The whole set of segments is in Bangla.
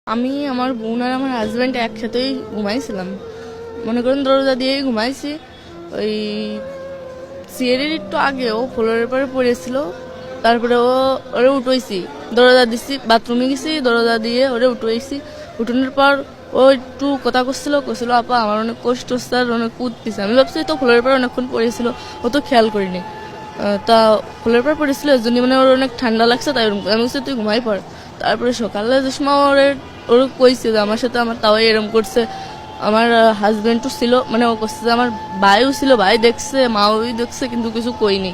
আমি আমার বোন আর আমার হাজব্যান্ড একসাথেই ঘুমাইছিলাম। মনে করেন দরজা দিয়েই ঘুমাইছি। ওই সিঁড়ির একটু আগে ও ফ্লোরের পরে পড়েছিল, তারপরে ওরে উঠেছি, দরজা দিছি, বাথরুমে গেছি, দরজা দিয়ে ওরে উঠেছি। উঠানোর পর ও একটু কথা করছিল আপা আমার অনেক কষ্ট হচ্ছে আর অনেক কুদতেছে। আমি ভাবছি তো ফ্লোরের পর অনেকক্ষণ পড়েছিল, ও তো খেয়াল করিনি। তা ফ্লোরের পর পড়েছিল এর জন্য মানে ওর অনেক ঠান্ডা লাগছে, তাই আমি বলছি তুই ঘুমাই পড়। তারপরে সকালে যে সময় ওর কইছে যে আমার সাথে আমার তাও এরম করছে। আমার হাজবেন্ডও ছিল, মানে ও করছে যে আমার ভাইও ছিল, ভাই দেখছে, মাও দেখছে, কিন্তু কিছু কইনি।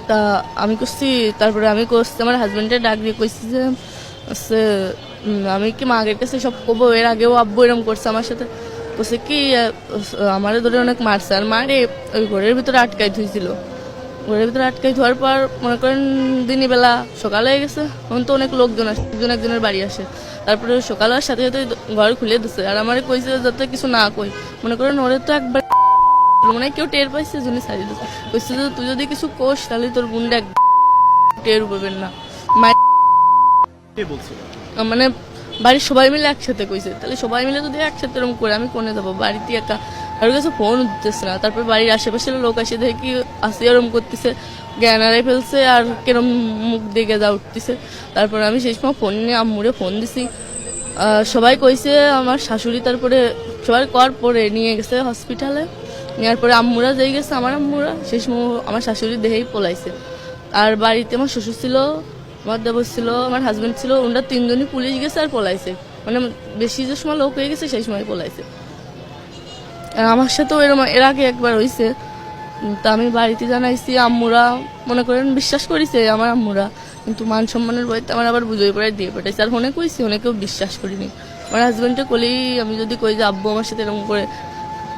তা আমি করছি, তারপরে আমি করছি আমার হাজবেন্ডের ডাক দিয়ে কইছি যে হচ্ছে, আমি কি মাগের কাছে সব কবো, এর আগেও আব্বু এরম করছে আমার সাথে। বলছে কি আমারে ধরে অনেক মারছে, আর মারে ওই ঘরের ভিতরে আটকাই থুইছিল। ঘরের ভিতরে আটকাই ধোয়ার পর মনে করেন দিনই বেলা সকালে হয়ে গেছে, তখন তো অনেক লোকজন আসে, একজনের বাড়ি আসে। তারপরে সকালে হওয়ার সাথে সাথে ঘর খুলে দিচ্ছে, আর আমার কইছে যাতে কিছু না কই। মনে করেন ওরে তো একবার মানে কেউ টের পাইছে জন্য ছাড়িয়ে দিচ্ছে। কইছে যে তুই যদি কিছু কোস তাহলে তোর বোনটা টের পাবেন না। মানে বাড়ির সবাই মিলে একসাথে কইছে, তাহলে সবাই মিলে যদি একসাথে এরকম করে আমি কোনে যাবো, বাড়িতে একা আর কাছে ফোন উঠতেছে না। তারপর বাড়ির আশেপাশের লোক আসে দেখি আসি এরম করতেছে, জ্ঞান হারাই ফেলছে আর কেরম মুখ দিয়ে গেজা উঠতেছে। তারপর আমি সেই সময় ফোন নিয়ে আম্মুরে ফোন দিছি। সবাই কইছে, আমার শাশুড়ি তারপরে সবাই কর পরে নিয়ে গেছে হসপিটালে। নেওয়ার পরে আম্মুরা যেই গেছে, আমার আম্মুরা সেই সময় আমার শাশুড়ি দেহেই পলাইছে। আর বাড়িতে আমার শ্বশুর ছিল, আমার দেবর ছিল, আমার হাজবেন্ড ছিল, ওনারা তিনজনই পুলিশ গেছে আর পলাইছে। মানে বেশি যে সময় লোক হয়ে গেছে সেই সময় পলাইছে। আর আমার সাথেও এরকম এর আগে একবার হয়েছে। তা আমি বাড়িতে জানাইছি, আম্মুরা মনে করেন বিশ্বাস করেছে আমার আম্মুরা, কিন্তু মান সম্মানের বইতে আমার আবার বুঝে পড়ে দিয়ে পাঠাইছে। আর ফোনে কইছি, অনেকেও বিশ্বাস করিনি। আমার হাজবেন্ডে কলেই আমি যদি কই যে আব্বু আমার সাথে এরকম করে,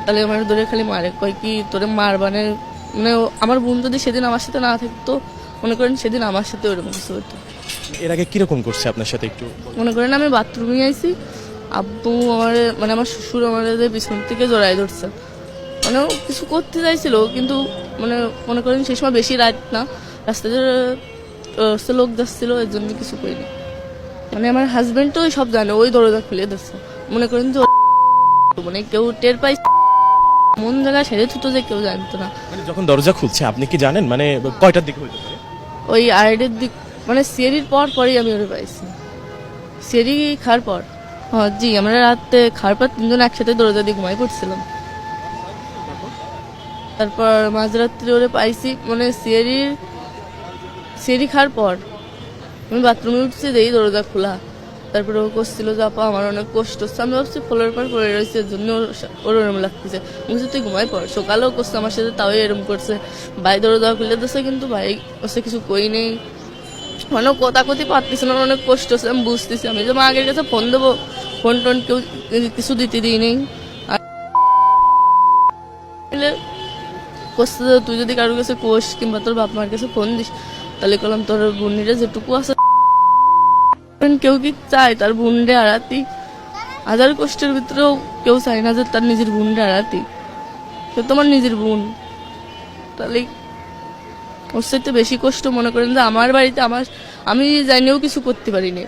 তাহলে আমার ধরে খালি মারে, কয় কি তোরে মারবানে। মানে আমার বোন যদি সেদিন আমার সাথে না থাকতো, মনে করেন সেদিন আমার সাথে ওরকম কিছু হতো। এর আগে কিরকম করছে আপনার সাথে একটু? মনে করেন আমি বাথরুমে আইছি, আব্বু আমার মানে আমার শ্বশুর আমাদের পিছন থেকে জড়াই ধরছে। মানে ও কিছু করতে চাইছিল, কিন্তু মানে মনে করেন সেই সময় বেশি রাত না, রাস্তাতে লোক যাচ্ছিল, এর জন্য কিছু করিনি। মানে আমার হাজবেন্ড তো সব জানে, ওই দরজা খুলে দিচ্ছে। মনে করেন যে মানে কেউ টের পাই মন জায়গায় সেরে থুতো যে কেউ জানতো না। মানে যখন দরজা খুলছে আপনি কি জানেন মানে কয়টার দিকে হইতে পারে? ওই আড়াইটের দিক, মানে সিঁড়ির পরেই আমি ওরে পাইছি, সিঁড়ি খাওয়ার পর। হ্যাঁ জি, আমরা রাতে খাওয়ার পর তিনজন একসাথে দরজা দিয়ে ঘুমাই পড়ছিলাম। তারপর মাঝরাত্রি ওরে পাইছি, মানে সিঁড়ি খাওয়ার পর আমি বাথরুমে উঠছি, যেই দরজা খোলা। তারপরে ও করছিল যে আপা আমার অনেক কষ্ট হচ্ছে। আমি ভাবছি ফ্লোরের পর পড়ে রয়েছে, এর জন্য ওর ওরম লাগতেছে। বলছি তুই ঘুমাই পড়। সকালেও করছে আমার সাথে, তাও এরম করছে। ভাই দরজা খুলে দিচ্ছে, কিন্তু ভাই ওসে কিছু কই নেই। মানে কথা কথি পারতেছে না, অনেক কষ্ট হচ্ছে, আমি বুঝতেছি। আমি যে মা আগের কাছে ফোন দেবো, ফোন টোন কেউ কিছু দিতে দিই নেই। আর করছে যে তুই যদি কারোর কাছে কোষ কিংবা তোর বাপ মার কাছে ফোন দিস, তাহলে করলাম তোর বোনরা যেটুকু আছে, কেউ কি চায় তার বোনরে হারাতি? হাজার কষ্টের ভিতরেও কেউ চায় না যে তার নিজের বোনরে হারাতি। সে তোমার নিজের বোন, তাহলে ওর সাথে বেশি কষ্ট মনে করেন যে আমার বাড়িতে আমি জানিও কিছু করতে পারিনি।